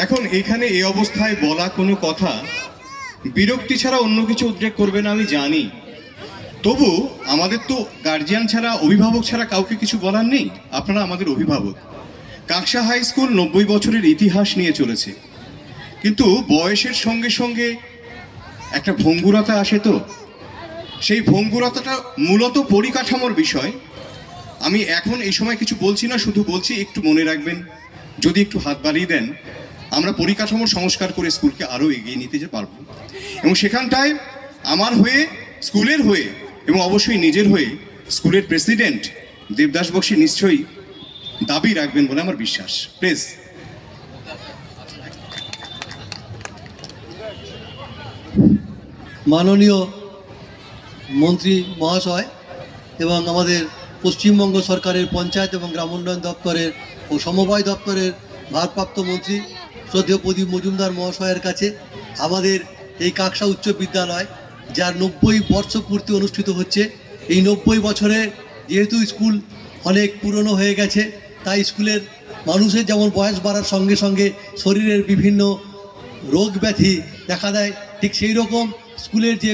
এখন এখানে এই অবস্থায় বলা কোনো কথা বিরক্তি ছাড়া অন্য কিছু উদ্রেক করবে না আমি জানি, তবু আমাদের তো গার্জিয়ান ছাড়া, অভিভাবক ছাড়া কাউকে কিছু বলার নেই। আপনারা আমাদের অভিভাবক। কাকসা হাই স্কুল 90 বছরের ইতিহাস নিয়ে চলেছে, কিন্তু বয়সের সঙ্গে সঙ্গে একটা ভঙ্গুরতা আসে। তো সেই ভঙ্গুরতাটা মূলত পরিকাঠামোর বিষয়। আমি এখন এই সময় কিছু বলছি না, শুধু বলছি একটু মনে রাখবেন, যদি একটু হাত বাড়িয়ে দেন আমরা পরিকাঠামোর সংস্কার করে স্কুলকে আরও এগিয়ে নিতে যে পারবো। এবং সেখানটায় আমার হয়ে, স্কুলের হয়ে এবং অবশ্যই নিজের হয়ে স্কুলের প্রেসিডেন্ট দেবদাস বক্সী নিশ্চয়ই দাবি রাখবেন বলে আমার বিশ্বাস। প্লিজ। মাননীয় মন্ত্রী মহাশয় এবং আমাদের পশ্চিমবঙ্গ সরকারের পঞ্চায়েত এবং গ্রাম উন্নয়ন দপ্তরের ও সমবায় দপ্তরের ভারপ্রাপ্ত মন্ত্রী শ্রদ্ধেয় প্রদীপ মজুমদার মহাশয়ের কাছে আমাদের এই কাকসা উচ্চ বিদ্যালয়, যার 90 বর্ষ পূর্তি অনুষ্ঠিত হচ্ছে, এই 90 বছরে যেহেতু স্কুল অনেক পুরনো হয়ে গেছে, তাই স্কুলের মানুষের যেমন বয়স বাড়ার সঙ্গে সঙ্গে শরীরের বিভিন্ন রোগ ব্যাধি দেখা দেয়, ঠিক সেই রকম স্কুলের যে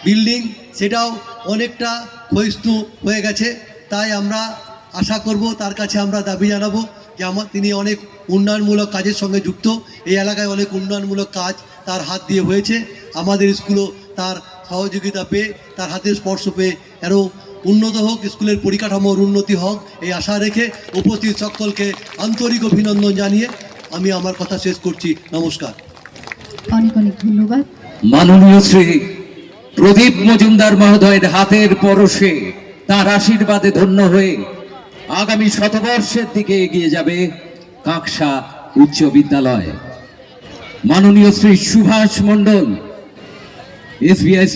বিল্ডিং সেটাও অনেকটা ক্ষয়িষ্ণু হয়ে গেছে। তাই আমরা আশা করব, তার কাছে আমরা দাবি জানাবো যে তিনি অনেক উন্নয়নমূলক কাজের সঙ্গে যুক্ত। এই এলাকায় অনেক উন্নয়নমূলক কাজ তার হাত দিয়ে হয়েছে। আমাদের স্কুলও তার সহযোগিতা পেয়ে, তার হাতের স্পর্শ পেয়ে আরও উন্নত হোক, স্কুলের পরিকাঠামোর উন্নতি হোক, এই আশা রেখে উপস্থিত সকলকে আন্তরিক অভিনন্দন জানিয়ে আমি আমার কথা শেষ করছি। নমস্কার। অনেক অনেক ধন্যবাদ। মাননীয় শ্রী প্রদীপ মজুমদার মহোদয়ের হাতের পরশে, তার আশীর্বাদে ধন্য হয়ে আগামী শতবর্ষের দিকে এগিয়ে যাবে কাকসা উচ্চ বিদ্যালয়। মাননীয় শ্রী সুভাষ মণ্ডল, SBI